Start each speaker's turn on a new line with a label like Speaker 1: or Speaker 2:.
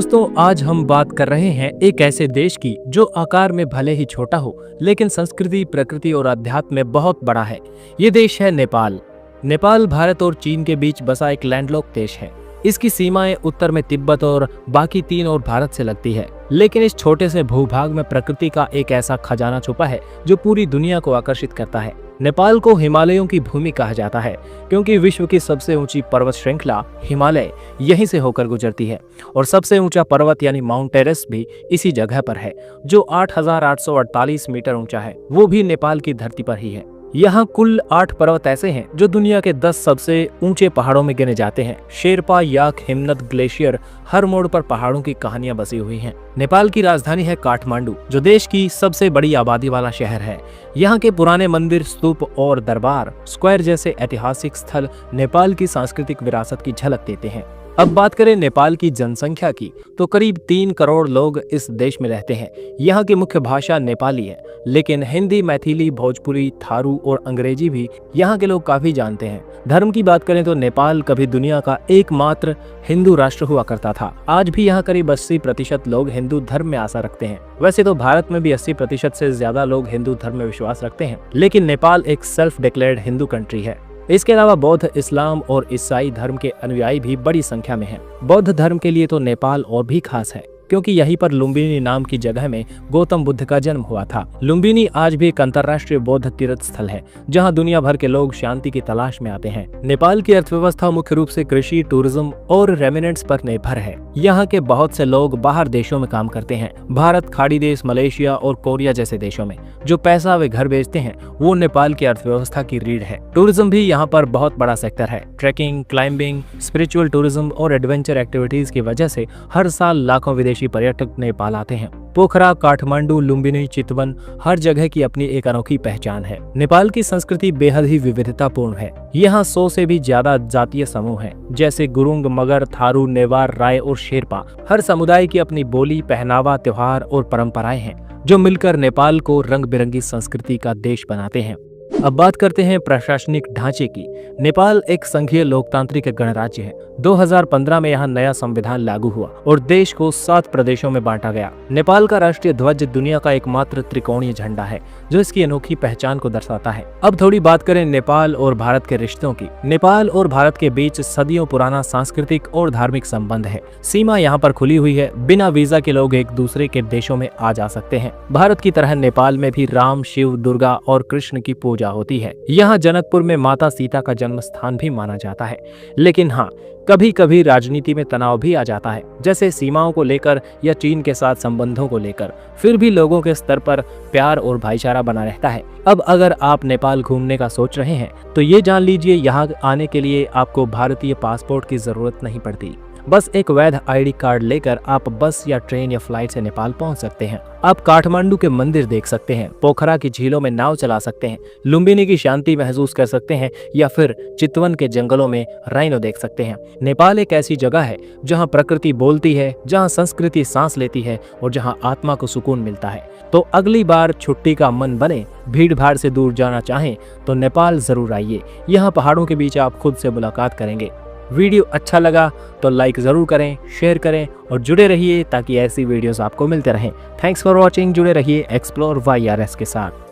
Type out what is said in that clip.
Speaker 1: दोस्तों, आज हम बात कर रहे हैं एक ऐसे देश की जो आकार में भले ही छोटा हो, लेकिन संस्कृति, प्रकृति और अध्यात्म में बहुत बड़ा है। ये देश है नेपाल। नेपाल भारत और चीन के बीच बसा एक लैंडलॉक देश है। इसकी सीमाएं उत्तर में तिब्बत और बाकी 3 और भारत से लगती है। लेकिन इस छोटे से भूभाग में प्रकृति का एक ऐसा खजाना छुपा है जो पूरी दुनिया को आकर्षित करता है। नेपाल को हिमालयों की भूमि कहा जाता है क्योंकि विश्व की सबसे ऊंची पर्वत श्रृंखला हिमालय यहीं से होकर गुजरती है और सबसे ऊंचा पर्वत यानी माउंट एवरेस्ट भी इसी जगह पर है जो 8,848 मीटर ऊंचा है। वो भी नेपाल की धरती पर ही है। यहाँ कुल 8 पर्वत ऐसे हैं जो दुनिया के 10 सबसे ऊंचे पहाड़ों में गिने जाते हैं। शेरपा, याक, हिमनद, ग्लेशियर, हर मोड़ पर पहाड़ों की कहानियां बसी हुई हैं। नेपाल की राजधानी है काठमांडू, जो देश की सबसे बड़ी आबादी वाला शहर है। यहाँ के पुराने मंदिर, स्तूप और दरबार स्क्वायर जैसे ऐतिहासिक स्थल नेपाल की सांस्कृतिक विरासत की झलक देते हैं। अब बात करें नेपाल की जनसंख्या की, तो करीब 3 करोड़ लोग इस देश में रहते हैं। यहाँ की मुख्य भाषा नेपाली है, लेकिन हिंदी, मैथिली, भोजपुरी, थारू और अंग्रेजी भी यहाँ के लोग काफी जानते हैं। धर्म की बात करें तो नेपाल कभी दुनिया का एकमात्र हिंदू राष्ट्र हुआ करता था। आज भी यहाँ करीब 80% लोग हिंदू धर्म में आस्था रखते हैं। वैसे तो भारत में भी 80% से ज्यादा लोग हिंदू धर्म में विश्वास रखते हैं, लेकिन नेपाल एक सेल्फ डिक्लेयर्ड हिंदू कंट्री है। इसके अलावा बौद्ध, इस्लाम और ईसाई धर्म के अनुयायी भी बड़ी संख्या में हैं। बौद्ध धर्म के लिए तो नेपाल और भी खास है क्योंकि यहीं पर लुम्बिनी नाम की जगह में गौतम बुद्ध का जन्म हुआ था। लुम्बिनी आज भी एक अंतर्राष्ट्रीय बौद्ध तीर्थ स्थल है जहां दुनिया भर के लोग शांति की तलाश में आते हैं। नेपाल की अर्थव्यवस्था मुख्य रूप से कृषि, टूरिज्म और रेमिनेंट्स पर निर्भर है। यहाँ के बहुत से लोग बाहर देशों में काम करते हैं। भारत, खाड़ी देश, मलेशिया और कोरिया जैसे देशों में जो पैसा वे घर भेजते हैं वो नेपाल की अर्थव्यवस्था की रीढ़ है। टूरिज्म भी यहाँ पर बहुत बड़ा सेक्टर है। ट्रैकिंग, क्लाइंबिंग, स्पिरिचुअल टूरिज्म और एडवेंचर एक्टिविटीज की वजह से हर साल लाखों विदेशी पर्यटक नेपाल आते हैं। पोखरा, काठमांडू, लुम्बिनी, चितवन, हर जगह की अपनी एक अनोखी पहचान है। नेपाल की संस्कृति बेहद ही विविधतापूर्ण है। यहाँ 100 से भी ज्यादा जातीय समूह हैं, जैसे गुरुंग, मगर, थारू, नेवार, राय और शेरपा। हर समुदाय की अपनी बोली, पहनावा, त्योहार और परंपराएं हैं जो मिलकर नेपाल को रंग बिरंगी संस्कृति का देश बनाते हैं। अब बात करते हैं प्रशासनिक ढांचे की। नेपाल एक संघीय लोकतांत्रिक गणराज्य है। 2015 में यहाँ नया संविधान लागू हुआ और देश को 7 प्रदेशों में बांटा गया। नेपाल का राष्ट्रीय ध्वज दुनिया का एकमात्र त्रिकोणीय झंडा है जो इसकी अनोखी पहचान को दर्शाता है। अब थोड़ी बात करें नेपाल और भारत के रिश्तों की। नेपाल और भारत के बीच सदियों पुराना सांस्कृतिक और धार्मिक संबंध है। सीमा यहाँ पर खुली हुई है। बिना वीजा के लोग एक दूसरे के देशों में आ जा सकते हैं। भारत की तरह नेपाल में भी राम, शिव, दुर्गा और कृष्ण की पूजा होती है। यहाँ जनकपुर में माता सीता का जन्म स्थान भी माना जाता है। लेकिन हाँ, कभी कभी राजनीति में तनाव भी आ जाता है, जैसे सीमाओं को लेकर या चीन के साथ संबंधों को लेकर। फिर भी लोगों के स्तर पर प्यार और भाईचारा बना रहता है। अब अगर आप नेपाल घूमने का सोच रहे हैं तो ये जान लीजिए, यहाँ आने के लिए आपको भारतीय पासपोर्ट की जरूरत नहीं पड़ती। बस एक वैध आईडी कार्ड लेकर आप बस या ट्रेन या फ्लाइट से नेपाल पहुंच सकते हैं। आप काठमांडू के मंदिर देख सकते हैं, पोखरा की झीलों में नाव चला सकते हैं, लुम्बिनी की शांति महसूस कर सकते हैं या फिर चितवन के जंगलों में राइनो देख सकते हैं। नेपाल एक ऐसी जगह है जहां प्रकृति बोलती है, जहां संस्कृति सांस लेती है और जहां आत्मा को सुकून मिलता है। तो अगली बार छुट्टी का मन बने, भीड़ भाड़ से दूर जाना चाहें तो नेपाल जरूर आइए। यहाँ पहाड़ों के बीच आप खुद से मुलाकात करेंगे। वीडियो अच्छा लगा तो लाइक जरूर करें, शेयर करें और जुड़े रहिए ताकि ऐसी वीडियोस आपको मिलते रहें। Thanks for watching. जुड़े रहिए एक्सप्लोर YRS के साथ।